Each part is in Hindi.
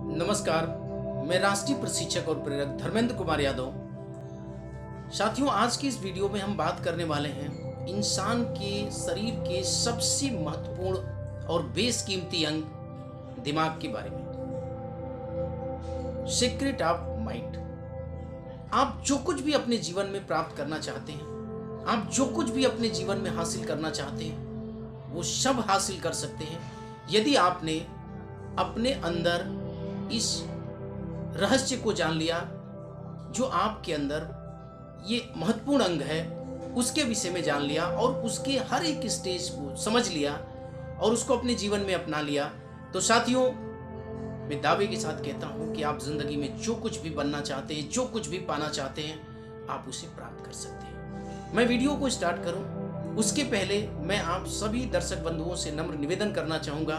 नमस्कार, मैं राष्ट्रीय प्रशिक्षक और प्रेरक धर्मेंद्र कुमार यादव। साथियों, आज की इस वीडियो में हम बात करने वाले हैं इंसान के शरीर के सबसे महत्वपूर्ण और बेशकीमती अंग दिमाग के बारे में। Secret of mind. आप जो कुछ भी अपने जीवन में प्राप्त करना चाहते हैं, आप जो कुछ भी अपने जीवन में हासिल करना चाहते हैं, वो सब हासिल कर सकते हैं यदि आपने अपने अंदर इस रहस्य को जान लिया जो आपके अंदर ये महत्वपूर्ण अंग है, उसके विषय में जान लिया और उसके हर एक स्टेज को समझ लिया और उसको अपने जीवन में अपना लिया। तो साथियों, मैं दावे के साथ कहता हूं कि आप जिंदगी में जो कुछ भी बनना चाहते हैं, जो कुछ भी पाना चाहते हैं, आप उसे प्राप्त कर सकते हैं। मैं वीडियो को स्टार्ट करूं उसके पहले मैं आप सभी दर्शक बंधुओं से नम्र निवेदन करना चाहूंगा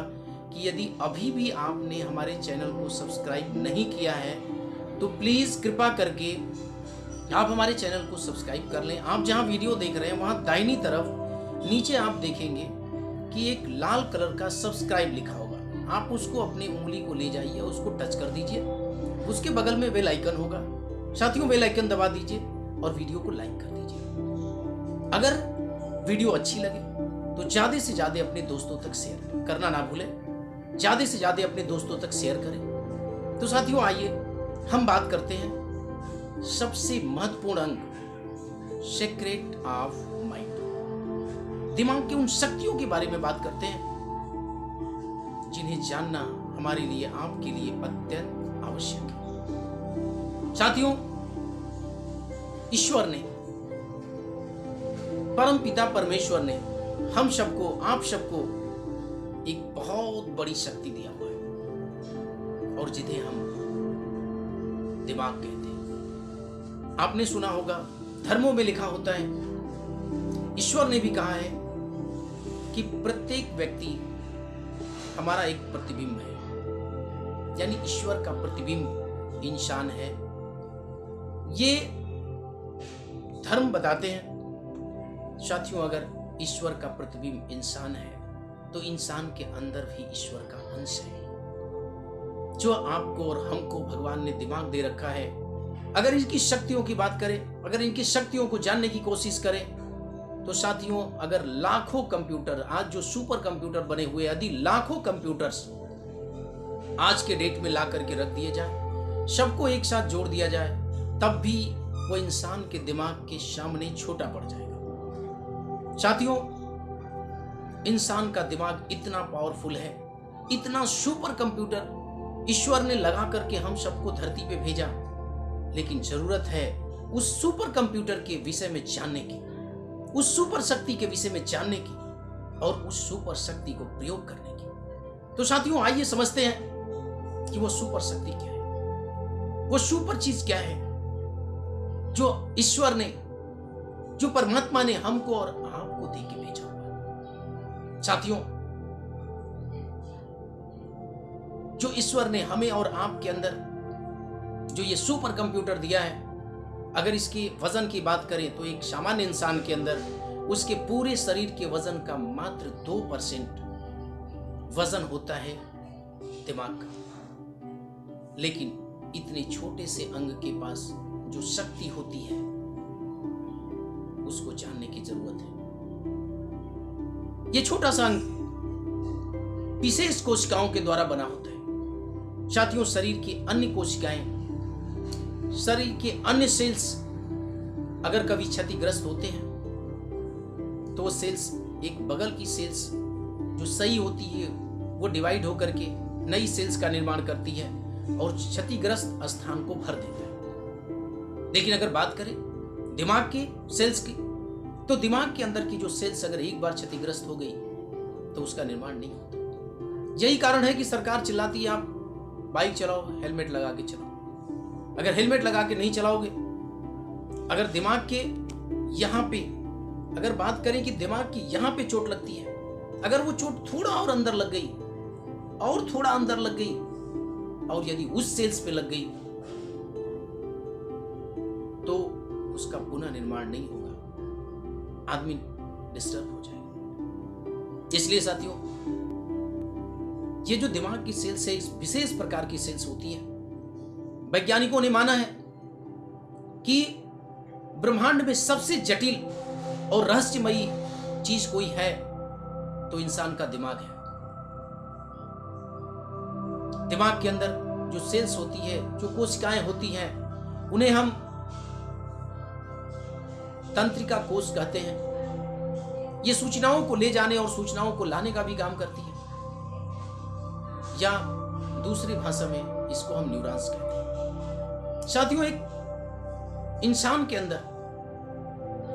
कि यदि अभी भी आपने हमारे चैनल को सब्सक्राइब नहीं किया है तो प्लीज़ कृपा करके आप हमारे चैनल को सब्सक्राइब कर लें। आप जहां वीडियो देख रहे हैं वहां दाहिनी तरफ नीचे आप देखेंगे कि एक लाल कलर का सब्सक्राइब लिखा होगा। आप उसको अपनी उंगली को ले जाइए, उसको टच कर दीजिए। उसके बगल में बेल आइकन होगा। साथियों, बेल आइकन दबा दीजिए और वीडियो को लाइक कर दीजिए। अगर वीडियो अच्छी लगे तो ज़्यादा से ज़्यादा अपने दोस्तों तक शेयर करना ना भूलें। ज़्यादा से ज़्यादा अपने दोस्तों तक शेयर करें। तो साथियों, आइए हम बात करते हैं सबसे महत्वपूर्ण अंग, सीक्रेट ऑफ माइंड। दिमाग की उन शक्तियों के बारे में बात करते हैं जिन्हें जानना हमारे लिए, आपके लिए अत्यंत आवश्यक है। साथियों, ईश्वर ने, परम पिता परमेश्वर ने हम सबको, आप सबको एक बहुत बड़ी शक्ति दिया हुआ है और जिसे हम दिमाग कहते हैं। आपने सुना होगा, धर्मों में लिखा होता है, ईश्वर ने भी कहा है कि प्रत्येक व्यक्ति हमारा एक प्रतिबिंब है, यानी ईश्वर का प्रतिबिंब इंसान है। ये धर्म बताते हैं साथियों, अगर ईश्वर का प्रतिबिंब इंसान है तो इंसान के अंदर भी ईश्वर का अंश है। जो आपको और हमको भगवान ने दिमाग दे रखा है, अगर इनकी शक्तियों की बात करें, अगर इनकी शक्तियों को जानने की कोशिश करें तो साथियों, अगर लाखों कंप्यूटर, आज जो सुपर कंप्यूटर बने हुए, यदि लाखों कंप्यूटर्स आज के डेट में ला करके रख दिए जाए, सबको एक साथ जोड़ दिया जाए, तब भी वो इंसान के दिमाग के सामने छोटा पड़ जाएगा। साथियों, इंसान का दिमाग इतना पावरफुल है, इतना सुपर कंप्यूटर ईश्वर ने लगा करके हम सबको धरती पे भेजा, लेकिन जरूरत है उस सुपर कंप्यूटर के विषय में जानने की, उस सुपर शक्ति के विषय में जानने की और उस सुपर शक्ति को प्रयोग करने की। तो साथियों, आइए समझते हैं कि वो सुपर शक्ति क्या है, वो सुपर चीज क्या है जो ईश्वर ने, जो परमात्मा ने हमको और आपको दे के भेजा। साथियों, जो ईश्वर ने हमें और आपके अंदर जो ये सुपर कंप्यूटर दिया है, अगर इसके वजन की बात करें तो एक सामान्य इंसान के अंदर उसके पूरे शरीर के वजन का मात्र 2% वजन होता है दिमाग का। लेकिन इतने छोटे से अंग के पास जो शक्ति होती है, उसको जानने की जरूरत है। ये छोटा सा अंग विशेष कोशिकाओं के द्वारा बना होता है। साथियों, शरीर की अन्य कोशिकाएं, शरीर के अन्य सेल्स अगर कभी क्षतिग्रस्त होते हैं तो वो सेल्स, एक बगल की सेल्स जो सही होती है वो डिवाइड होकर के नई सेल्स का निर्माण करती है और क्षतिग्रस्त स्थान को भर देता है। लेकिन अगर बात करें दिमाग के सेल्स की, तो दिमाग के अंदर की जो सेल्स अगर एक बार क्षतिग्रस्त हो गई तो उसका निर्माण नहीं होता। यही कारण है कि सरकार चिल्लाती है, आप बाइक चलाओ हेलमेट लगा के चलाओ। अगर हेलमेट लगा के नहीं चलाओगे, अगर दिमाग के यहां पे, अगर बात करें कि दिमाग की यहां पे चोट लगती है, अगर वो चोट थोड़ा और अंदर लग गई और थोड़ा अंदर लग गई और यदि उस सेल्स पे लग गई तो उसका पुनः निर्माण नहीं होगा, आदमी डिस्टर्ब हो जाएगा। इसलिए साथियों, ये जो दिमाग की सेल्स है, इस विशेष प्रकार की सेल्स होती है। वैज्ञानिकों ने माना है कि ब्रह्मांड में सबसे जटिल और रहस्यमयी चीज कोई है तो इंसान का दिमाग है। दिमाग के अंदर जो सेल्स होती है, जो कोशिकाएं होती हैं, उन्हें हम तंत्रिका कोश कहते हैं। ये सूचनाओं को ले जाने और सूचनाओं को लाने का भी काम करती है, या दूसरी भाषा में इसको हम न्यूरॉन्स कहते हैं। साथियों, एक इंसान के अंदर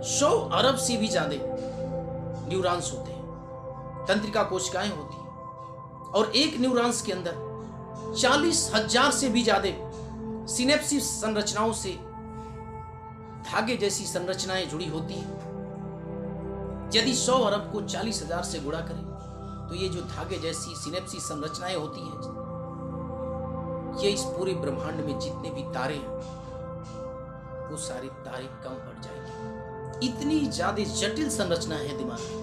100 अरब से भी ज्यादा न्यूरॉन्स होते हैं, तंत्रिका कोशिकाएं होती हैं, और एक न्यूरॉन्स के अंदर 40,000 से भी ज्यादा सिनेप्सिस संरचनाओं से धागे जैसी संरचनाएं जुड़ी होती हैं। यदि 100 अरब को 40,000 से गुणा करें तो ये जो धागे जैसी सिनेप्सिस संरचनाएं होती हैं, ये इस पूरे ब्रह्मांड में जितने भी तारे हैं वो सारे तारे कम पड़ जाएंगे। इतनी ज्यादा जटिल संरचना है दिमाग की,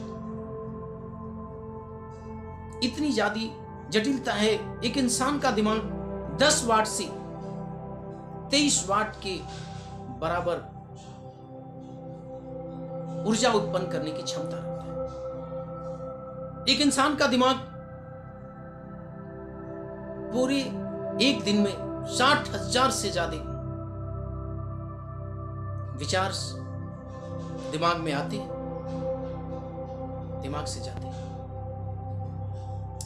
इतनी ज्यादा जटिलता है। एक इंसान का दिमाग 10 वाट से 23 वाट के बराबर ऊर्जा उत्पन्न करने की क्षमता रखता है। एक इंसान का दिमाग पूरे एक दिन में 60,000 से ज्यादा विचार दिमाग में आते हैं, दिमाग से जाते हैं।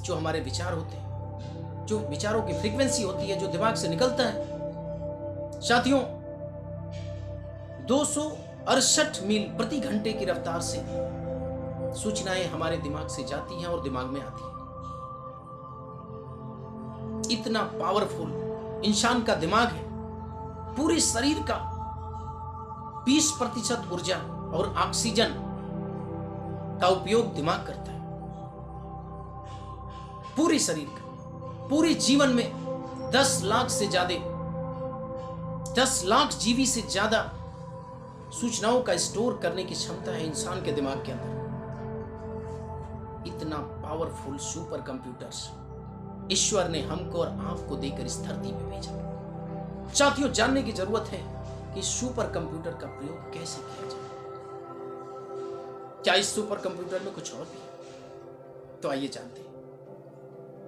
जो हमारे विचार होते हैं, जो विचारों की फ्रीक्वेंसी होती है, जो दिमाग से निकलता है, साथियों 268 मील प्रति घंटे की रफ्तार से सूचनाएं हमारे दिमाग से जाती हैं और दिमाग में आती हैं। इतना पावरफुल इंसान का दिमाग है। पूरे शरीर का 20% ऊर्जा और ऑक्सीजन का उपयोग दिमाग करता है। पूरे शरीर का, पूरे जीवन में 10 लाख से ज्यादा, 10 लाख जीबी से ज्यादा सूचनाओं का स्टोर करने की क्षमता है इंसान के दिमाग के अंदर। इतना पावरफुल सुपर कंप्यूटर्स ईश्वर ने हमको और आपको देकर इस धरती पे भेजा। साथियों, जानने की जरूरत है कि सुपर कंप्यूटर का प्रयोग कैसे किया जाए। क्या इस सुपर कंप्यूटर में कुछ और भी है? तो आइए जानते हैं।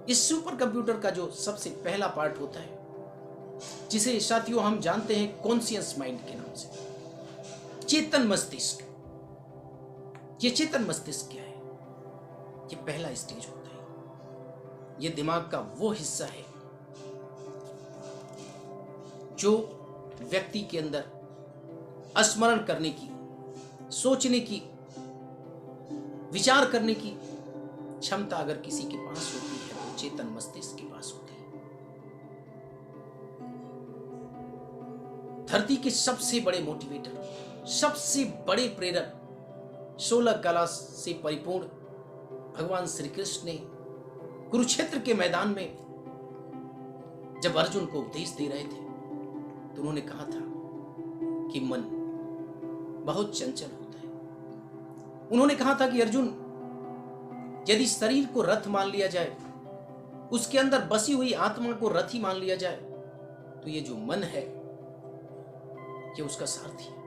इस सुपर कंप्यूटर का जो सबसे पहला पार्ट होता है, जिसे साथियों हम जानते हैं कॉन्शियस माइंड के नाम से, चेतन मस्तिष्क। ये चेतन मस्तिष्क क्या है? ये पहला स्टेज होता है। ये दिमाग का वो हिस्सा है जो व्यक्ति के अंदर स्मरण करने की, सोचने की, विचार करने की क्षमता अगर किसी के पास होती है तो चेतन मस्तिष्क के पास होती है। धरती के सबसे बड़े मोटिवेटर, सबसे बड़े प्रेरक, 16 कला से परिपूर्ण भगवान श्री कृष्ण ने कुरुक्षेत्र के मैदान में जब अर्जुन को उपदेश दे रहे थे तो उन्होंने कहा था कि मन बहुत चंचल होता है। उन्होंने कहा था कि अर्जुन, यदि शरीर को रथ मान लिया जाए, उसके अंदर बसी हुई आत्मा को रथ ही मान लिया जाए, तो ये जो मन है ये उसका सारथी है।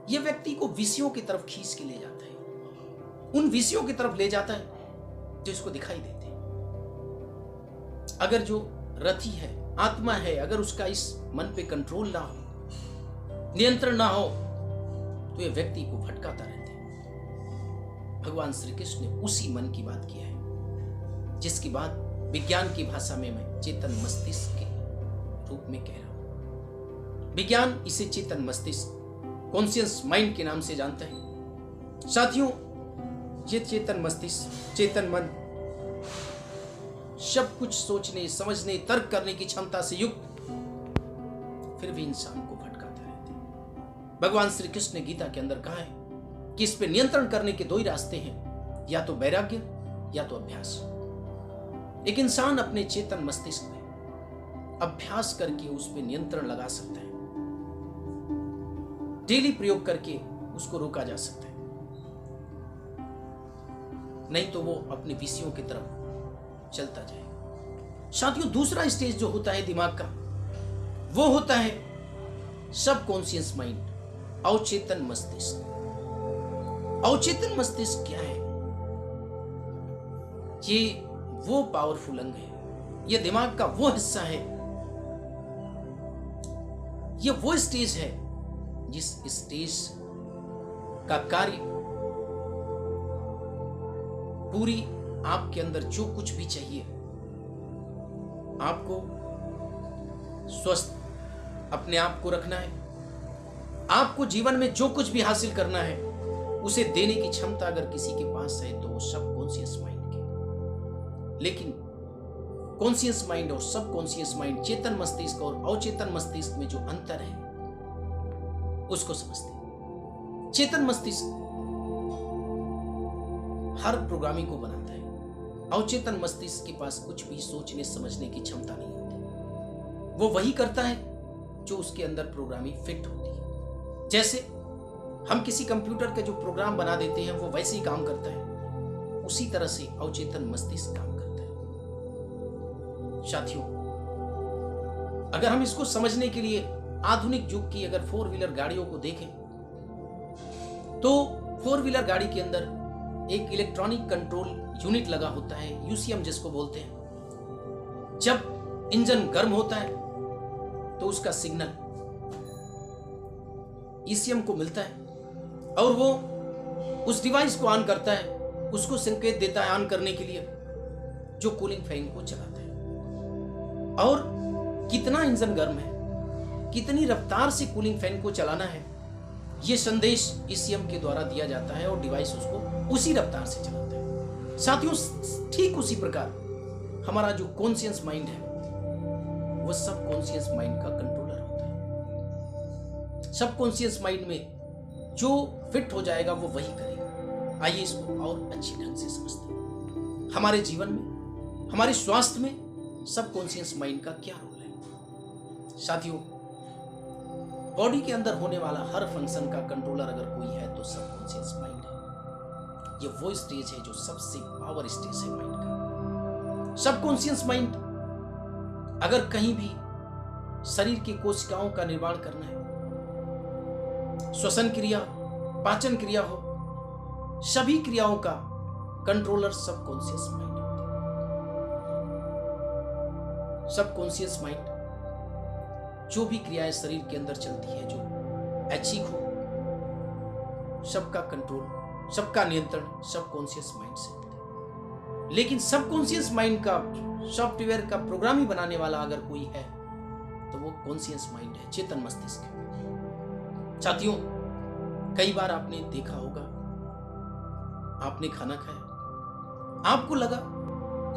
ये व्यक्ति को विषयों की तरफ खींच के ले जाता है, उन विषयों की तरफ ले जाता है जो इसको दिखाई देते हैं। अगर जो रथी है, आत्मा है, अगर उसका इस मन पे कंट्रोल ना हो, नियंत्रण ना हो, तो ये व्यक्ति को भटकाता रहता है। भगवान श्री कृष्ण ने उसी मन की बात किया है, जिसकी बात विज्ञान की भाषा में मैं चेतन मस्तिष्क के रूप में कह रहा हूं। विज्ञान इसे चेतन मस्तिष्क, कॉन्शियस माइंड के नाम से जानता है। साथियों, ये चेतन मस्तिष्क, चेतन मन सब कुछ सोचने, समझने, तर्क करने की क्षमता से युक्त, फिर भी इंसान को भटकाता रहता है। भगवान श्री कृष्ण ने गीता के अंदर कहा है कि इस पे नियंत्रण करने के दो ही रास्ते हैं, या तो वैराग्य या तो अभ्यास। एक इंसान अपने चेतन मस्तिष्क में अभ्यास करके उस पे नियंत्रण लगा सकता है, डेली प्रयोग करके उसको रोका जा सकता है, नहीं तो वो अपने विषयों की तरफ चलता जाएगा। साथियों, दूसरा स्टेज जो होता है दिमाग का, वो होता है सबकॉन्शियस माइंड, अवचेतन मस्तिष्क। अवचेतन मस्तिष्क क्या है? ये वो पावरफुल अंग है, ये दिमाग का वो हिस्सा है, ये वो स्टेज है जिस स्टेज का कार्य पूरी आपके अंदर जो कुछ भी चाहिए, आपको स्वस्थ अपने आप को रखना है, आपको जीवन में जो कुछ भी हासिल करना है उसे देने की क्षमता अगर किसी के पास है तो वो सबकॉन्शियस माइंड की। लेकिन कॉन्शियस माइंड और सबकॉन्शियस माइंड, चेतन मस्तिष्क और अवचेतन मस्तिष्क में जो अंतर है उसको समझते हैं। चेतन मस्तिष्क हर प्रोग्रामिंग को बनाता है, अवचेतन मस्तिष्क के पास कुछ भी सोचने समझने की क्षमता नहीं होती। वो वही करता है जो उसके अंदर प्रोग्रामिंग फिट होती है। जैसे हम किसी कंप्यूटर के जो प्रोग्राम बना देते हैं वो वैसे ही काम करता है, उसी तरह से अवचेतन मस्तिष्क काम करता है। साथियों, अगर हम इसको समझने के लिए आधुनिक युग की अगर 4 व्हीलर गाड़ियों को देखें तो 4 व्हीलर गाड़ी के अंदर एक इलेक्ट्रॉनिक कंट्रोल यूनिट लगा होता है, यूसीएम जिसको बोलते हैं। जब इंजन गर्म होता है तो उसका सिग्नल ईसीएम को मिलता है और वो उस डिवाइस को ऑन करता है, उसको संकेत देता है ऑन करने के लिए, जो कूलिंग फैन को चलाता है। और कितना इंजन गर्म है, कितनी रफ्तार से कूलिंग फैन को चलाना है, यह संदेश ईसीएम के द्वारा दिया जाता है और डिवाइस उसको उसी रफ्तार से चलाता है। साथियों, ठीक उसी प्रकार हमारा जो कॉन्शियस माइंड है वो सबकॉन्शियस माइंड का कंट्रोलर होता है। सबकॉन्शियस माइंड में जो फिट हो जाएगा वो वही करेगा। आइए इसको और अच्छी ढंग से समझते हैं। हमारे जीवन में, हमारे स्वास्थ्य में सबकॉन्शियस माइंड का क्या रोल है? साथियों, बॉडी के अंदर होने वाला हर फंक्शन का कंट्रोलर अगर कोई है तो सबकॉन्शियस माइंड है। ये वो स्टेज है जो सबसे पावर स्टेज है माइंड का। सबकॉन्शियस माइंड अगर कहीं भी शरीर की कोशिकाओं का निर्माण करना है, श्वसन क्रिया, पाचन क्रिया हो, सभी क्रियाओं का कंट्रोलर सबकॉन्शियस माइंड होता है। सबकॉन्शियस माइंड जो भी क्रियाएं शरीर के अंदर चलती है, जो ऐच्छिक हो, सबका कंट्रोल, सबका नियंत्रण सबकॉन्शियस माइंड से होता है। लेकिन सबकॉन्शियस माइंड का सॉफ्टवेयर का प्रोग्रामिंग बनाने वाला अगर कोई है तो वो कॉन्शियस माइंड है, चेतन मस्तिष्क है। साथियों, कई बार आपने देखा होगा, आपने खाना खाया, आपको लगा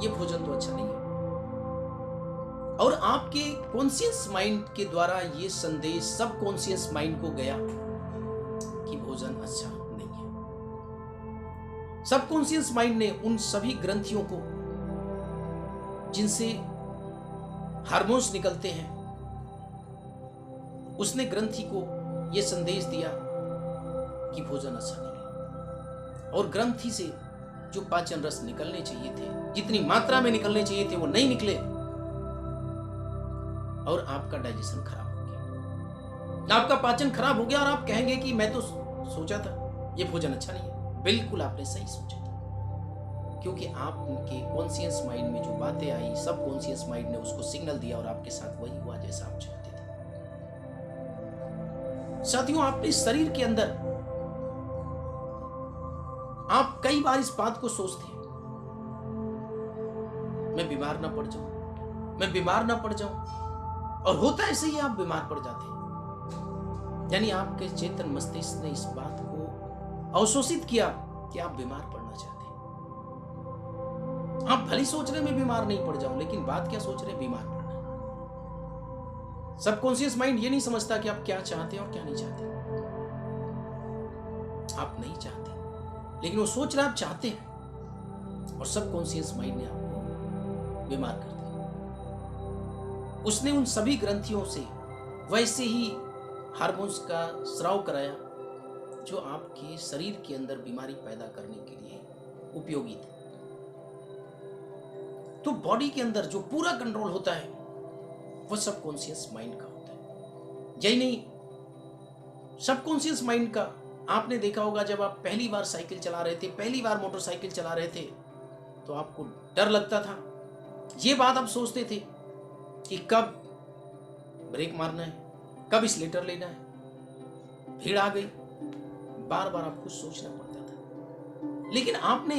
ये भोजन तो अच्छा नहीं है, और आपके कॉन्शियस माइंड के द्वारा ये संदेश सबकॉन्शियस माइंड को गया कि भोजन अच्छा नहीं है। सबकॉन्शियस माइंड ने उन सभी ग्रंथियों को जिनसे हार्मोन्स निकलते हैं, उसने ग्रंथि को यह संदेश दिया कि भोजन अच्छा नहीं है, और ग्रंथि से जो पाचन रस निकलने चाहिए थे, जितनी मात्रा में निकलने चाहिए थे, वो नहीं निकले और आपका डाइजेशन खराब हो गया, आपका पाचन खराब हो गया और आप कहेंगे कि मैं तो सोचा था ये भोजन अच्छा नहीं है। बिल्कुल आपने सही सोचा था, क्योंकि आपके कॉन्शियस माइंड में जो बातें आई, सब कॉन्शियस माइंड ने उसको सिग्नल दिया और आपके साथ वही हुआ जैसा आप चाहते थे। साथियों, आपने शरीर के अंदर आप कई बार इस बात को सोचते हैं, मैं बीमार ना पड़ जाऊं, मैं बीमार ना पड़ जाऊं, और होता ऐसे ही, आप बीमार पड़ जाते हैं। यानी आपके चेतन मस्तिष्क ने इस बात को अवशोषित किया कि आप बीमार पड़ना चाहते हैं। आप भली सोच रहे मैं बीमार नहीं पड़ जाऊं, लेकिन बात क्या सोच रहे, बीमार पड़ना। सबकॉन्शियस माइंड ये नहीं समझता कि आप क्या चाहते हैं और क्या नहीं चाहते। आप नहीं चाहते, लेकिन वो सोच रहा आप चाहते हैं, और सबकॉन्शियस माइंड ने आपको बीमार कर दिया। उसने उन सभी ग्रंथियों से वैसे ही हार्मोन्स का स्राव कराया जो आपके शरीर के अंदर बीमारी पैदा करने के लिए उपयोगी थे। तो बॉडी के अंदर जो पूरा कंट्रोल होता है वो सबकॉन्शियस माइंड का होता है। यही नहीं, सबकॉन्शियस माइंड का आपने देखा होगा, जब आप पहली बार साइकिल चला रहे थे, पहली बार मोटरसाइकिल चला रहे थे, तो आपको डर लगता था। ये बात आप सोचते थे कि कब ब्रेक मारना है, कब एक्सीलरेटर लेना है। भीड़ आ गई, बार बार आपको सोचना पड़ता था। लेकिन आपने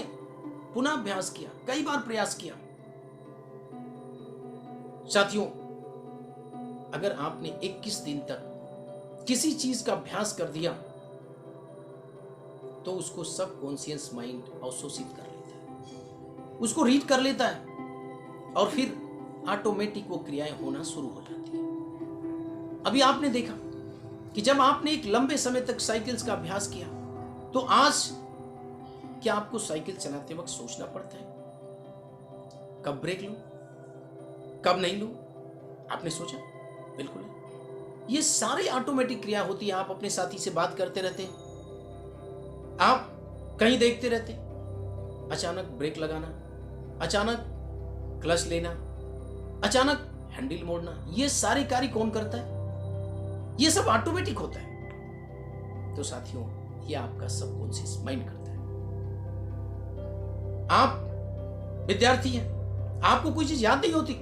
पुनः अभ्यास किया, कई बार प्रयास किया। साथियों, अगर आपने 21 दिन तक किसी चीज का अभ्यास कर दिया तो उसको सबकॉन्शियस माइंड अवशोषित कर लेता है, उसको रीड कर लेता है और फिर ऑटोमेटिक वो क्रियाएं होना शुरू हो जाती है। अभी आपने देखा कि जब आपने एक लंबे समय तक साइकिल्स का अभ्यास किया तो आज क्या आपको साइकिल चलाते वक्त सोचना पड़ता है कब ब्रेक लूं, कब नहीं लूं? आपने सोचा? बिल्कुल नहीं। ये सारी ऑटोमेटिक क्रिया होती है। आप अपने साथी से बात करते रहते हैं, आप कहीं देखते रहते, अचानक ब्रेक लगाना, अचानक क्लच लेना, अचानक हैंडल मोड़ना, ये सारे कार्य कौन करता है? ये सब ऑटोमेटिक होता है। तो साथियों, ये आपका सबकॉन्शियस माइंड करता है। आप विद्यार्थी हैं, आपको कोई चीज याद नहीं होती,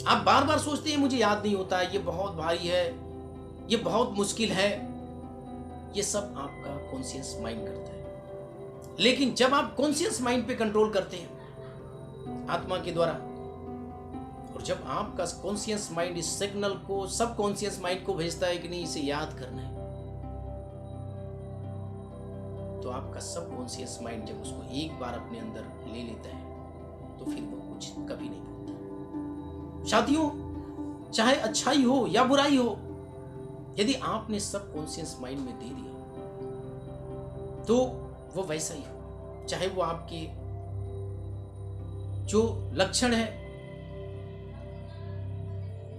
आप बार बार सोचते हैं मुझे याद नहीं होता, ये बहुत भारी है, ये बहुत मुश्किल है। ये सब आपका कॉन्शियस माइंड करता है। लेकिन जब आप कॉन्शियस माइंड पे कंट्रोल करते हैं आत्मा के द्वारा, और जब आपका कॉन्शियस माइंड इस सिग्नल को सबकॉन्शियस माइंड को भेजता है कि नहीं इसे याद करना है, तो आपका सबकॉन्शियस माइंड जब उसको एक बार अपने अंदर ले लेता है तो फिर वो कुछ कभी नहीं भूलता। साथियों, चाहे अच्छाई हो या बुराई हो, यदि आपने सबकॉन्शियस माइंड में दे दिया तो वो वैसा ही हो। चाहे वो आपके जो लक्षण है,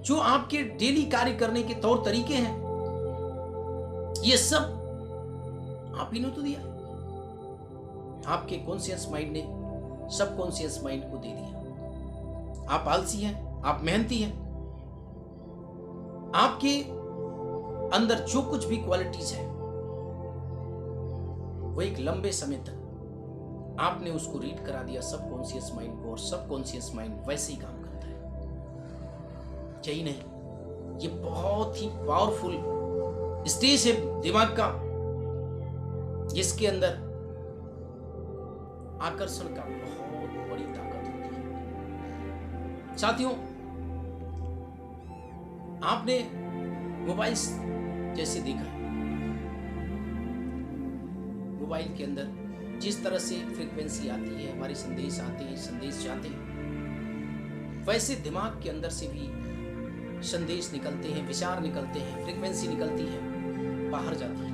जो आपके डेली कार्य करने के तौर तरीके हैं, ये सब आप ही ने तो दिया। आपके कॉन्शियस माइंड ने सबकॉन्शियस माइंड को दे दिया। आप आलसी हैं, आप मेहनती हैं, आपके अंदर जो कुछ भी क्वालिटीज है वो एक लंबे समय तक आपने उसको रीड करा दिया सबकॉन्शियस माइंड को, और सबकॉन्शियस माइंड वैसे ही काम करता है। यही नहीं, ये बहुत ही पावरफुल स्टेज है दिमाग का, जिसके अंदर आकर्षण का बहुत बड़ी ताकत होती है। साथियों, आपने मोबाइल जैसे देखा है, मोबाइल के अंदर जिस तरह से फ्रीक्वेंसी आती है, हमारे संदेश आते हैं, संदेश जाते हैं, वैसे दिमाग के अंदर से भी संदेश निकलते हैं, विचार निकलते हैं, फ्रीक्वेंसी निकलती है, बाहर जाती है।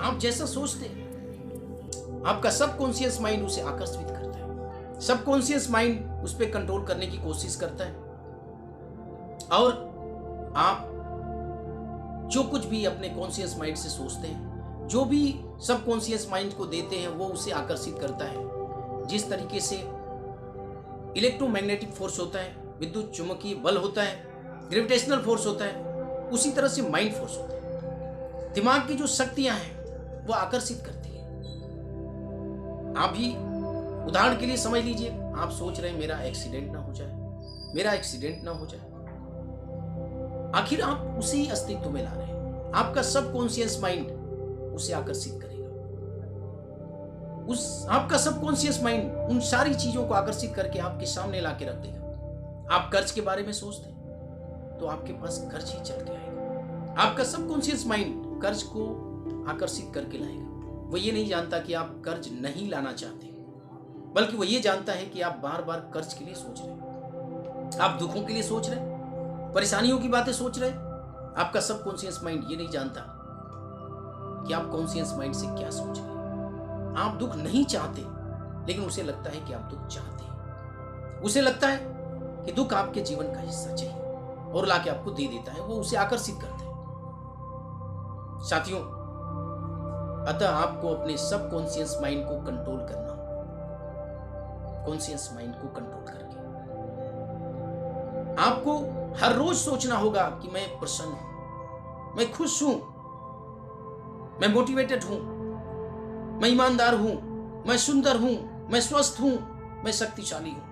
आप जैसा सोचते हैं, आपका सबकॉन्शियस माइंड उसे आकर्षित करता है। सबकॉन्शियस माइंड उस पर कंट्रोल करने की कोशिश करता है, और आप जो कुछ भी अपने कॉन्शियस माइंड से सोचते हैं, जो भी सबकॉन्शियस माइंड को देते हैं, वो उसे आकर्षित करता है। जिस तरीके से इलेक्ट्रोमैग्नेटिक फोर्स होता है, विद्युत चुंबकीय बल होता है, ग्रेविटेशनल फोर्स होता है, उसी तरह से माइंड फोर्स होता है। दिमाग की जो शक्तियां हैं वो आकर्षित करती है। आप भी उदाहरण के लिए समझ लीजिए, आप सोच रहे हैं मेरा एक्सीडेंट ना हो जाए, मेरा एक्सीडेंट ना हो जाए। आखिर आप उसी अस्तित्व में ला रहे हैं। आपका सबकॉन्शियस माइंड उसे आकर्षित करेगा। आपका सबकॉन्शियस माइंड उन सारी चीजों को आकर्षित करके आपके सामने ला के रख देगा। आप कर्ज के बारे में सोचते हैं तो आपके पास कर्ज ही चल के आएगा। आपका सबकॉन्शियस माइंड कर्ज को आकर्षित करके लाएगा। वो ये नहीं जानता कि आप कर्ज नहीं लाना चाहते, बल्कि वो ये जानता है कि आप बार बार कर्ज के लिए सोच रहे हैं, आप दुखों के लिए सोच रहे हैं, परेशानियों की बातें सोच रहे हैं। आपका सबकॉन्शियस माइंड ये नहीं जानता कि आप कॉन्शियस माइंड से क्या सोच रहे हैं। आप दुख नहीं चाहते, लेकिन उसे लगता है कि आप दुख चाहते हैं। उसे लगता है कि दुख आपके जीवन का हिस्सा चाहिए, और लाके आपको दे देता है। वो उसे आकर्षित करता है। साथियों, अतः आपको अपने सबकॉन्शियस माइंड को कंट्रोल करना होगा। कॉन्शियस माइंड को कंट्रोल करके। आपको हर रोज सोचना होगा कि मैं प्रसन्न हूं, मैं खुश हूं, मैं मोटिवेटेड हूं, मैं ईमानदार हूं, मैं सुंदर हूं, मैं स्वस्थ हूं, मैं शक्तिशाली हूं,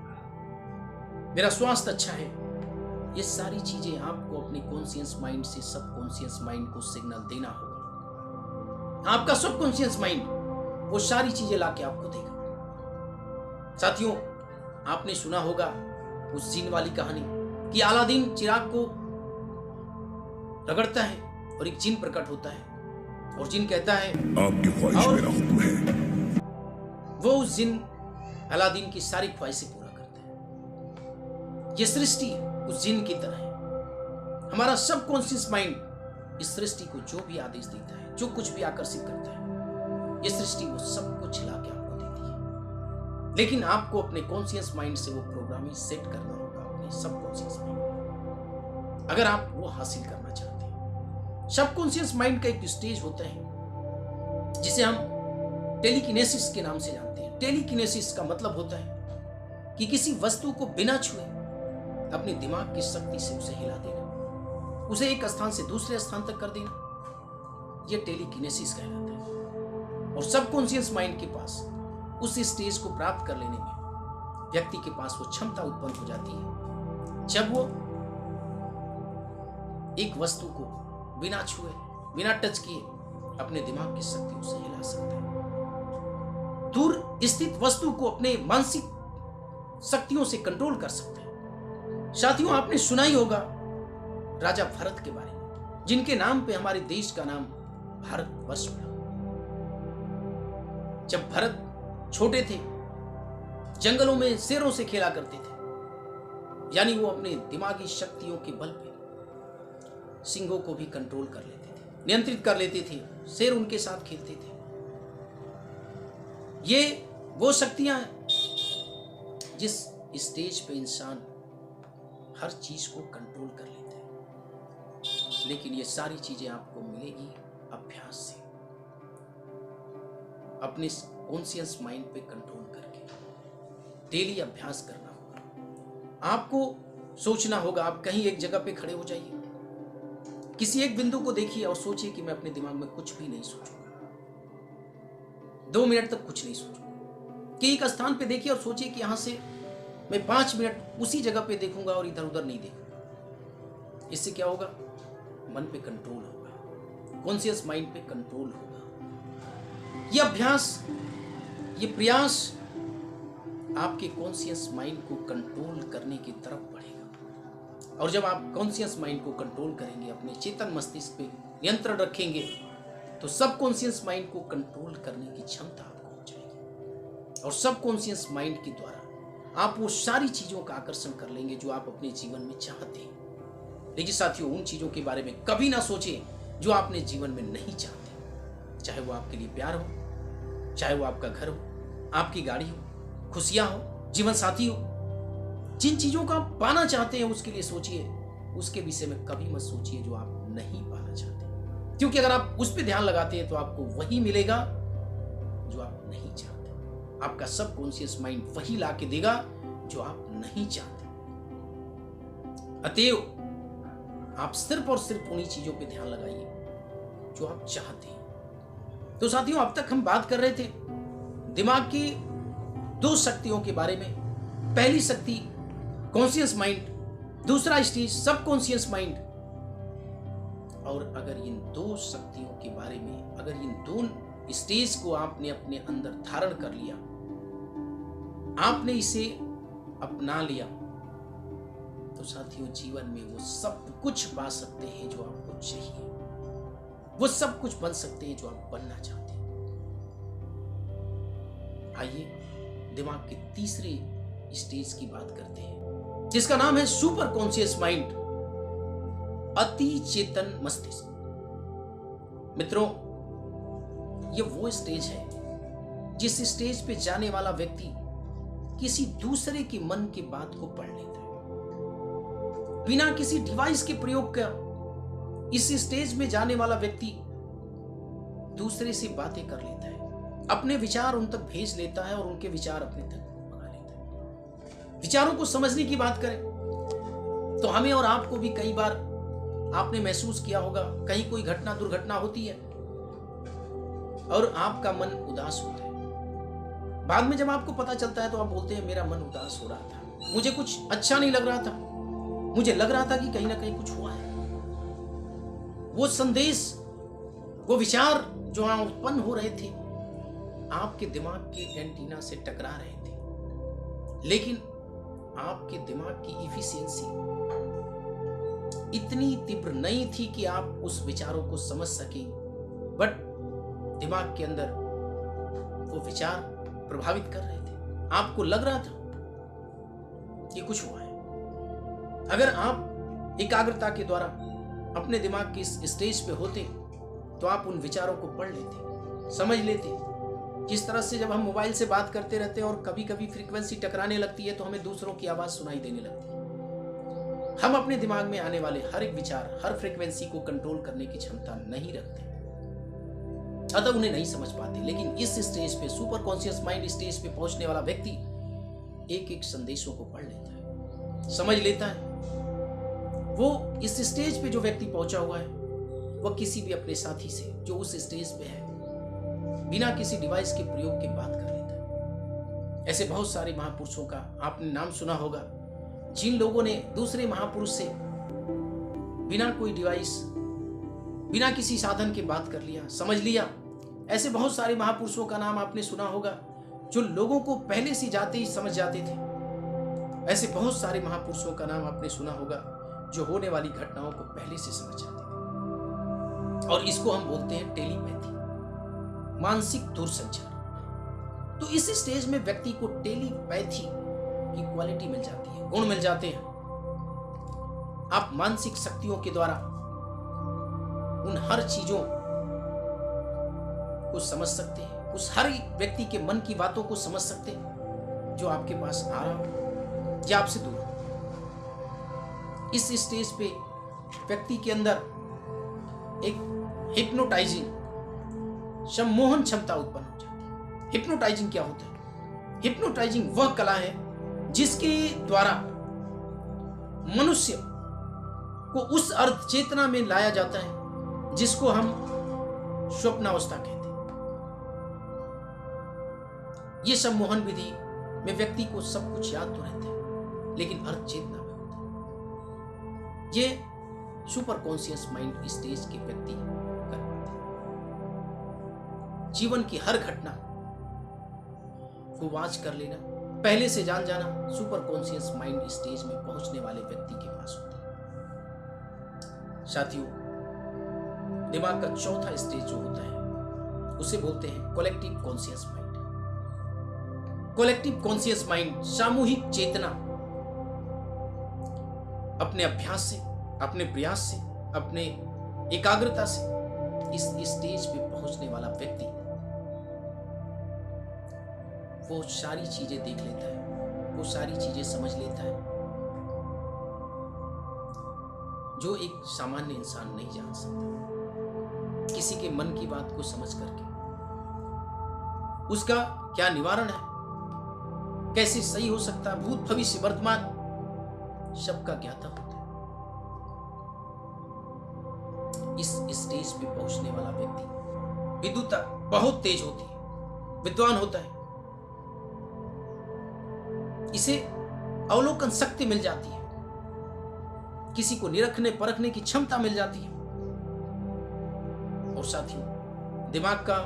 मेरा स्वास्थ्य अच्छा है। ये सारी चीजें आपको अपने कॉन्शियस माइंड से सबकॉन्शियस माइंड को सिग्नल देना होगा। आपका सबकॉन्शियस माइंड वो सारी चीजें लाके आपको देगा। साथियों, आपने सुना होगा उस जिन वाली कहानी कि अलादीन चिराग को रगड़ता है और एक जिन प्रकट होता है और जिन कहता है आपकी ख्वाहिश मेरा हुक्म है। वो उस जिन अलादीन की सारी ख्वाहिशें पूरा करता है। ये सृष्टि उस जिन की तरह है। हमारा सबकॉन्शियस माइंड इस सृष्टि को जो भी आदेश देता है, जो कुछ भी आकर्षित करता है, ये सृष्टि वो सब कुछ ला के आपको देती है। लेकिन आपको अपने कॉन्शियस माइंड से वो प्रोग्रामिंग सेट करना होगा, अपने सबकॉन्शियस माइंड, अगर आप वो हासिल करना चाहते हैं। सबकॉन्शियस माइंड का एक स्टेज होता है जिसे हम टेलीकिनेसिस के नाम से जानते हैं। टेलीकिनेसिस का मतलब होता है कि किसी वस्तु को बिना छुए अपने दिमाग की शक्ति से उसे हिला देना, उसे एक स्थान से दूसरे स्थान तक कर देना, यह टेलीकिनेसिस कहलाता है। और सबकॉन्शियस माइंड के पास उस स्टेज को प्राप्त कर लेने में व्यक्ति के पास वो क्षमता उत्पन्न हो जाती है जब वो एक वस्तु को बिना छुए, बिना टच किए अपने दिमाग की शक्ति उसे हिला सकता है। दूर स्थित वस्तु को अपने मानसिक शक्तियों से कंट्रोल कर सकता है। साथियों, आपने सुना ही होगा राजा भरत के बारे में, जिनके नाम पे हमारे देश का नाम भारतवर्ष पड़ा। जब भरत छोटे थे, जंगलों में शेरों से खेला करते थे, यानी वो अपने दिमागी शक्तियों के बल पे सिंहों को भी कंट्रोल कर लेते थे, नियंत्रित कर लेते थे, शेर उनके साथ खेलते थे। ये वो शक्तियां हैं जिस स्टेज पे इंसान हर चीज को कंट्रोल कर लेता है। लेकिन ये सारी चीजें आपको मिलेगी अभ्यास से, अपने कॉन्शियस माइंड पे कंट्रोल करके। डेली अभ्यास करना होगा। आपको सोचना होगा, आप कहीं एक जगह पे खड़े हो जाइए, किसी एक बिंदु को देखिए और सोचिए कि मैं अपने दिमाग में कुछ भी नहीं सोचूंगा, 2 मिनट तक कुछ नहीं सोचूंगा। कि एक स्थान पे देखिए और सोचिए कि यहां से मैं 5 मिनट उसी जगह पे देखूंगा और इधर उधर नहीं देखूंगा। इससे क्या होगा? मन पे कंट्रोल होगा, कॉन्शियस माइंड पे कंट्रोल होगा। यह अभ्यास, ये प्रयास आपके कॉन्शियस माइंड को कंट्रोल करने की तरफ बढ़ेगा। और जब आप कॉन्शियस माइंड को कंट्रोल करेंगे, अपने चेतन मस्तिष्क पे नियंत्रण रखेंगे, तो सबकॉन्शियस माइंड को कंट्रोल करने की क्षमता आपको हो जाएगी। और सबकॉन्शियस माइंड के द्वारा आप वो सारी चीजों का आकर्षण कर लेंगे जो आप अपने जीवन में चाहते हैं। लेकिन साथियों, उन चीजों के बारे में कभी ना सोचें जो आपने जीवन में नहीं चाहते। चाहे वो आपके लिए प्यार हो, चाहे वो आपका घर हो, आपकी गाड़ी हो, खुशियां हो, जीवन साथी हो, जिन चीजों का आप पाना चाहते हैं उसके लिए सोचिए। उसके विषय में कभी मत सोचिए जो आप नहीं पाना चाहते, क्योंकि अगर आप उस पर ध्यान लगाते हैं तो आपको वही मिलेगा जो आप नहीं चाहते। आपका सबकॉन्शियस माइंड वही ला के देगा जो आप नहीं चाहते। अतएव आप सिर्फ और सिर्फ उन्हीं चीजों पे ध्यान लगाइए जो आप चाहते हैं। तो साथियों, अब तक हम बात कर रहे थे दिमाग की 2 शक्तियों के बारे में। पहली शक्ति कॉन्शियस माइंड, दूसरा स्टेज सबकॉन्शियस माइंड। और अगर इन 2 शक्तियों के बारे में, अगर इन 2 स्टेज को आपने अपने अंदर धारण कर लिया, आपने इसे अपना लिया, तो साथियों जीवन में वो सब कुछ पा सकते हैं जो आपको चाहिए। वो सब कुछ बन सकते हैं जो आप बनना चाहते हैं। आइए दिमाग के तीसरे स्टेज की बात करते हैं, जिसका नाम है सुपर कॉन्शियस माइंड, अति चेतन मस्तिष्क। मित्रों, ये वो स्टेज है जिस स्टेज पे जाने वाला व्यक्ति किसी दूसरे के मन की बात को पढ़ लेता है बिना किसी डिवाइस के प्रयोग का। इस स्टेज में जाने वाला व्यक्ति दूसरे से बातें कर लेता है, अपने विचार उन तक भेज लेता है और उनके विचार अपने तक मंगा लेता है। विचारों को समझने की बात करें तो हमें और आपको भी कई बार आपने महसूस किया होगा, कहीं कोई घटना दुर्घटना होती है और आपका मन उदास होता है। बाद में जब आपको पता चलता है तो आप बोलते हैं मेरा मन उदास हो रहा था, मुझे कुछ अच्छा नहीं लग रहा था, मुझे लग रहा था कि कहीं ना कहीं कुछ हुआ है। वो संदेश, वो विचार जो वहां उत्पन्न हो रहे थे आपके दिमाग के एंटीना से टकरा रहे थे, लेकिन आपके दिमाग की इफिशियंसी इतनी तीव्र नहीं थी कि आप उस विचारों को समझ सके, बट दिमाग के अंदर वो विचार प्रभावित कर रहे थे। आपको लग रहा था कि कुछ हुआ है। अगर आप एकाग्रता के द्वारा अपने दिमाग की इस स्टेज पे होते तो आप उन विचारों को पढ़ लेते, समझ लेते। जिस तरह से जब हम मोबाइल से बात करते रहते हैं और कभी कभी फ्रीक्वेंसी टकराने लगती है तो हमें दूसरों की आवाज सुनाई देने लगती है, हम अपने दिमाग में आने वाले हर एक विचार, हर फ्रीक्वेंसी को कंट्रोल करने की क्षमता नहीं रखते, अतः उन्हें नहीं समझ पाते। लेकिन इस स्टेज पे, सुपर कॉन्शियस माइंड स्टेज पे पहुंचने वाला व्यक्ति एक एक संदेशों को पढ़ लेता है, समझ लेता है। वो इस स्टेज पे जो व्यक्ति पहुंचा हुआ है वह किसी भी अपने साथी से जो उस स्टेज पे है बिना किसी डिवाइस के प्रयोग के बात कर लेता है। ऐसे बहुत सारे महापुरुषों का आपने नाम सुना होगा जिन लोगों ने दूसरे महापुरुष से बिना कोई डिवाइस, बिना किसी साधन के बात कर लिया, समझ लिया। ऐसे बहुत सारे महापुरुषों का नाम आपने सुना होगा जो लोगों को पहले से जाते ही समझ जाते थे। ऐसे बहुत सारे महापुरुषों का नाम आपने सुना होगा जो होने वाली घटनाओं को पहले से समझ जाते थे, और इसको हम बोलते हैं टेलीपैथी, मानसिक दूरसंचार। तो इस स्टेज में व्यक्ति को टेलीपैथी की क्वालिटी मिल जाती है, गुण मिल जाते हैं। आप मानसिक शक्तियों के द्वारा उन हर चीजों को समझ सकते हैं, उस हर व्यक्ति के मन की बातों को समझ सकते हैं जो आपके पास आ रहा हो या आपसे दूर हो। इस स्टेज पे व्यक्ति के अंदर एक हिप्नोटाइजिंग, सम्मोहन क्षमता उत्पन्न हो जाती है। हिप्नोटाइजिंग क्या होता है? हिप्नोटाइजिंग वह कला है जिसके द्वारा मनुष्य को उस अर्ध चेतना में लाया जाता है जिसको हम स्वप्नावस्था कहते हैं। ये सम्मोहन विधि में व्यक्ति को सब कुछ याद तो रहता है लेकिन अर्ध चेतना में होता है। ये सुपर कॉन्शियस माइंड स्टेज के व्यक्ति कर पाते हैं। जीवन की हर घटना को वॉच कर लेना, पहले से जान जाना सुपर कॉन्शियस माइंड स्टेज में पहुंचने वाले व्यक्ति के पास होता है। साथियों, दिमाग का चौथा स्टेज जो होता है उसे बोलते हैं collective conscious mind. Collective conscious mind सामूहिक चेतना अपने अभ्यास से, अपने प्रयास से, अपने एकाग्रता से इस स्टेज पे पहुंचने वाला व्यक्ति वो सारी चीजें देख लेता है, वो सारी चीजें समझ लेता है जो एक सामान्य इंसान नहीं जान सकता। किसी के मन की बात को समझ करके उसका क्या निवारण है, कैसे सही हो सकता है, भूत भविष्य वर्तमान सबका ज्ञाता होता है। इस स्टेज पे पहुंचने वाला व्यक्ति विद्युता बहुत तेज होती है, विद्वान होता है, इसे अवलोकन शक्ति मिल जाती है, किसी को निरखने परखने की क्षमता मिल जाती है। और साथियों, दिमाग का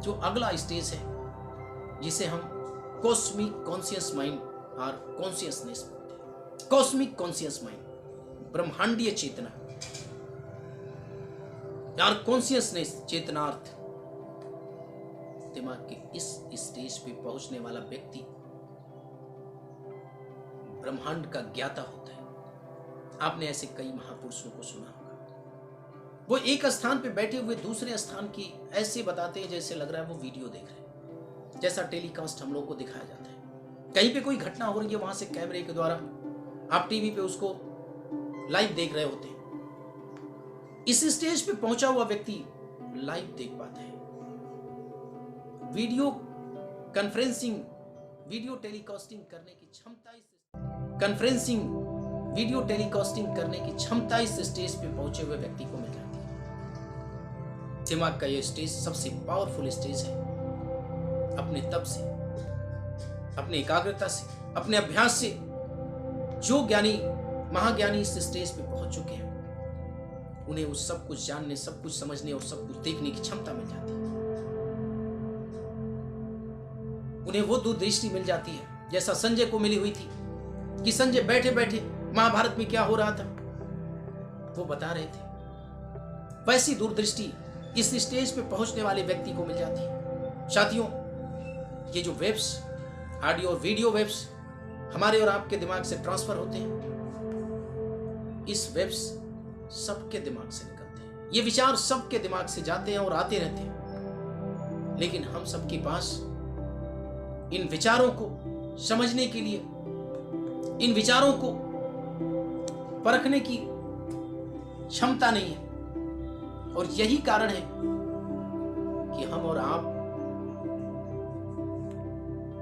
जो अगला स्टेज है जिसे हम कॉस्मिक कॉन्शियस माइंड और कॉन्शियसनेस बोलते हैं। कॉस्मिक कॉन्शियस माइंड ब्रह्मांडीय चेतना और कॉन्शियसनेस चेतनार्थ। दिमाग के इस स्टेज पे पहुंचने वाला व्यक्ति ब्रह्मांड का ज्ञाता होता है। आपने ऐसे कई महापुरुषों को सुना होगा, वो एक स्थान पे बैठे हुए दूसरे स्थान की ऐसे बताते हैं जैसे लग रहा है वो वीडियो देख रहे हैं, जैसा टेलीकास्ट हम लोग को दिखाया जाता है। कहीं पे कोई घटना हो रही है, वहां से कैमरे के द्वारा आप टीवी पे उसको लाइव देख रहे होते हैं। इस स्टेज पे पहुंचा हुआ व्यक्ति लाइव देख पाता है। वीडियो कॉन्फ्रेंसिंग वीडियो टेलीकास्टिंग करने की क्षमता, कॉन्फ्रेंसिंग वीडियो टेलीकास्टिंग करने की क्षमता इस स्टेज पे पहुंचे हुए व्यक्ति को मिल जाती है। दिमाग का यह स्टेज सबसे पावरफुल स्टेज है। अपने तप से, अपने एकाग्रता से, अपने अभ्यास से जो ज्ञानी महाज्ञानी इस स्टेज पे पहुंच चुके हैं, उन्हें उस सब कुछ जानने, सब कुछ समझने और सब कुछ देखने की क्षमता मिल जाती है। उन्हें वो दूरदृष्टि मिल जाती है जैसा संजय को मिली हुई थी कि संजय बैठे बैठे महाभारत में क्या हो रहा था वो बता रहे थे। वैसी दूरदृष्टि इस स्टेज पे पहुंचने वाले व्यक्ति को मिल जाती है। साथियों, ये जो वेव्स, ऑडियो और वीडियो वेव्स हमारे और आपके दिमाग से ट्रांसफर होते हैं, इस वेव्स सबके दिमाग से निकलते हैं। ये विचार सबके दिमाग से जाते हैं और आते रहते हैं, लेकिन हम सबके पास इन विचारों को समझने के लिए, इन विचारों को परखने की क्षमता नहीं है। और यही कारण है कि हम और आप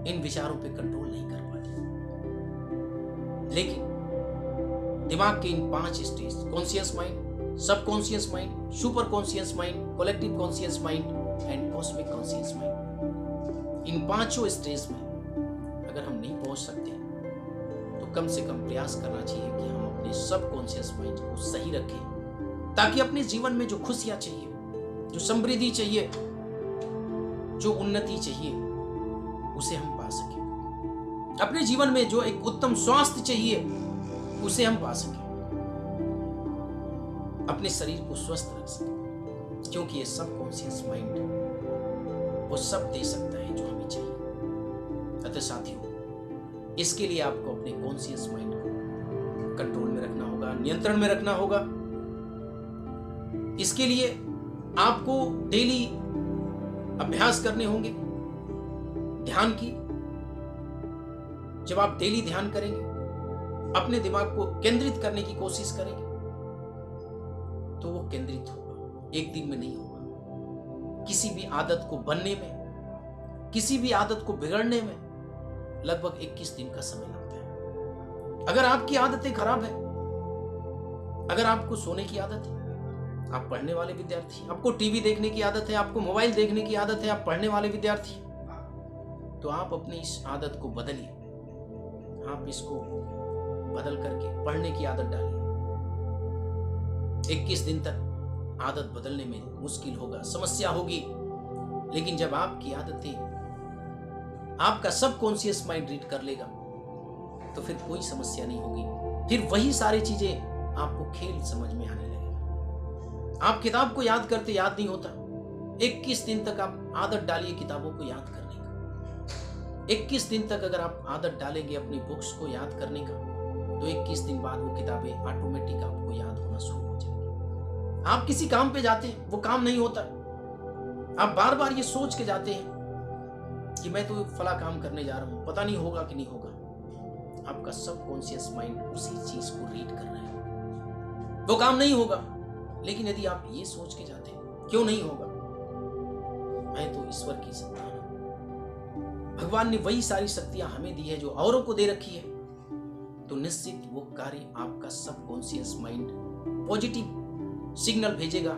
इन विचारों पे कंट्रोल नहीं कर पाते। लेकिन दिमाग के इन 5 stage, conscious mind, subconscious mind, super conscious mind, collective conscious mind and cosmic conscious mind, in 5 stage में अगर हम नहीं पहुंच सकते तो कम से कम प्रयास करना चाहिए कि हम अपने सबकॉन्शियस माइंड को सही रखें, ताकि अपने जीवन में जो खुशियां चाहिए, जो समृद्धि चाहिए, जो उन्नति चाहिए, उसे हम पा सकें। अपने जीवन में जो एक उत्तम स्वास्थ्य चाहिए उसे हम पा सकें, अपने शरीर को स्वस्थ रख सकें, क्योंकि ये सबकॉन्शियस माइंड वो सब दे सकता है जो हमें चाहिए। अतः साथियों, इसके लिए आपको अपने कॉन्शियस माइंड को कंट्रोल में रखना होगा, नियंत्रण में रखना होगा। इसके लिए आपको डेली अभ्यास करने होंगे ध्यान की। जब आप डेली ध्यान करेंगे, अपने दिमाग को केंद्रित करने की कोशिश करेंगे, तो वो केंद्रित होगा, एक दिन में नहीं होगा। किसी भी आदत को बनने में, किसी भी आदत को बिगड़ने में लगभग 21 दिन का समय लगता है। अगर आपकी आदतें खराब है, अगर आपको सोने की आदत है, आप पढ़ने वाले विद्यार्थी, आपको टीवी देखने की आदत है, आपको मोबाइल देखने की आदत है, आप पढ़ने वाले विद्यार्थी, तो आप अपनी इस आदत को बदलिए। आप इसको बदल करके पढ़ने की आदत डालिए। 21 दिन तक आदत बदलने में मुश्किल होगा, समस्या होगी, लेकिन जब आपकी आदतें आपका सबकॉन्शियस माइंड रीड कर लेगा तो फिर कोई समस्या नहीं होगी। फिर वही सारी चीजें आपको खेल समझ में आने लगेगा। आप किताब को याद करते याद नहीं होता, 21 दिन तक आप आदत डालिए किताबों को याद करने का। 21 दिन तक अगर आप आदत डालेंगे अपनी बुक्स को याद करने का, तो 21 दिन बाद वो किताबें ऑटोमेटिक आपको याद होना शुरू हो जाएंगी। आप किसी काम पे जाते हैं, वो काम नहीं होता, आप बार बार ये सोच के जाते हैं कि मैं तो फला काम करने जा रहा हूं, पता नहीं होगा कि नहीं होगा। आपका सबकॉन्शियस माइंड उसी चीज को रीड कर रहा है, वो काम नहीं होगा। लेकिन यदि आप ये सोच के जाते हैं क्यों नहीं होगा, मैं तो ईश्वर की संतान हूं, भगवान ने वही सारी शक्तियां हमें दी है जो औरों को दे रखी है, तो निश्चित वो कार्य आपका सबकॉन्शियस माइंड पॉजिटिव सिग्नल भेजेगा,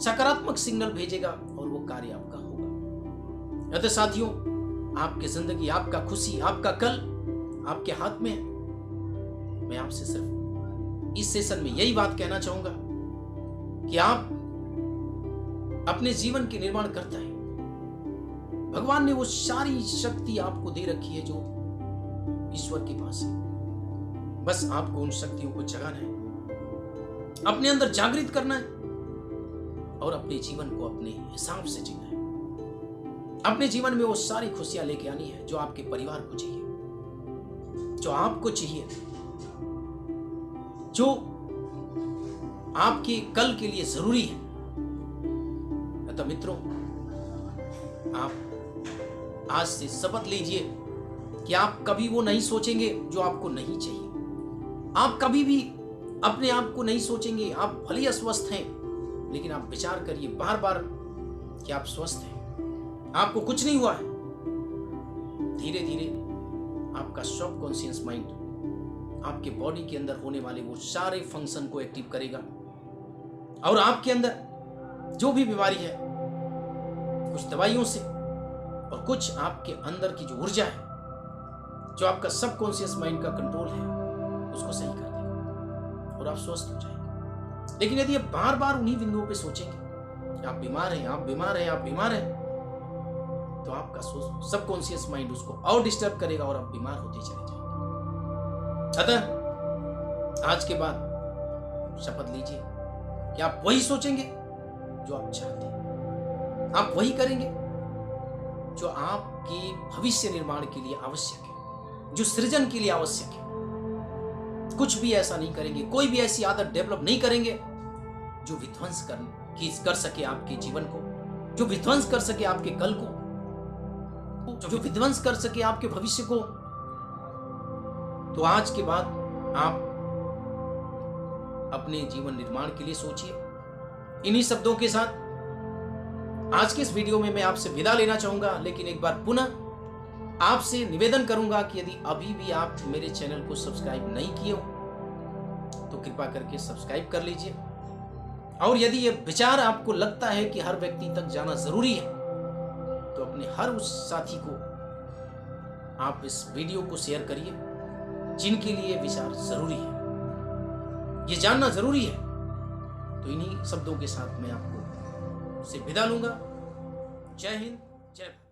सकारात्मक सिग्नल भेजेगा और वो कार्य आपका होगा। अतः साथियों, आपकी जिंदगी, आपका खुशी, आपका कल आपके हाथ में है। मैं आपसे सिर्फ इस सेशन में यही बात कहना चाहूंगा कि आप अपने जीवन के निर्माण करता है। भगवान ने वो सारी शक्ति आपको दे रखी है जो ईश्वर के पास है। बस आपको उन शक्तियों को जगाना है, अपने अंदर जागृत करना है और अपने जीवन को अपने हिसाब से जीना है। अपने जीवन में वो सारी खुशियां लेके आनी है जो आपके परिवार को चाहिए, जो आपको चाहिए, जो आपके कल के लिए जरूरी है। अतः मित्रों, आप आज से शपथ लीजिए कि आप कभी वो नहीं सोचेंगे जो आपको नहीं चाहिए। आप कभी भी अपने आप को नहीं सोचेंगे। आप भले ही अस्वस्थ हैं, लेकिन आप विचार करिए बार बार कि आप स्वस्थ हैं, आपको कुछ नहीं हुआ है। धीरे धीरे आपका सबकॉन्शियस माइंड आपके बॉडी के अंदर होने वाले वो सारे फंक्शन को एक्टिव करेगा और आपके अंदर जो भी बीमारी है कुछ दवाइयों से और कुछ आपके अंदर की जो ऊर्जा है, जो आपका सबकॉन्शियस माइंड का कंट्रोल है, उसको सही कर देगा और आप स्वस्थ हो जाएंगे। लेकिन यदि आप बार बार उन्हीं बिंदुओं पे सोचेंगे, आप बीमार हैं, आप बीमार हैं, आप बीमार हैं, तो आपका सबकॉन्शियस माइंड उसको और डिस्टर्ब करेगा और आप बीमार होते चले जाएंगे। अतः आज के बाद शपथ लीजिए कि आप वही सोचेंगे जो आप चाहते हैं, आप वही करेंगे जो आपके भविष्य निर्माण के लिए आवश्यक है, जो सृजन के लिए आवश्यक है। कुछ भी ऐसा नहीं करेंगे, कोई भी ऐसी आदत डेवलप नहीं करेंगे जो विध्वंस कर सके आपके जीवन को, जो विध्वंस कर सके आपके कल को, जो विध्वंस कर सके आपके भविष्य को। तो आज के बाद आप अपने जीवन निर्माण के लिए सोचिए। इन्हीं शब्दों के साथ आज के इस वीडियो में मैं आपसे विदा लेना चाहूंगा, लेकिन एक बार पुनः आपसे निवेदन करूंगा कि यदि अभी भी आप मेरे चैनल को सब्सक्राइब नहीं किए हो तो कृपा करके सब्सक्राइब कर लीजिए। और यदि ये विचार आपको लगता है कि हर व्यक्ति तक जाना जरूरी है तो अपने हर उस साथी को आप इस वीडियो को शेयर करिए जिनके लिए विचार जरूरी है, ये जानना जरूरी है। तो इन्हीं शब्दों के साथ मैं आपको से विदा लूंगा। जय हिंद, जय भारत।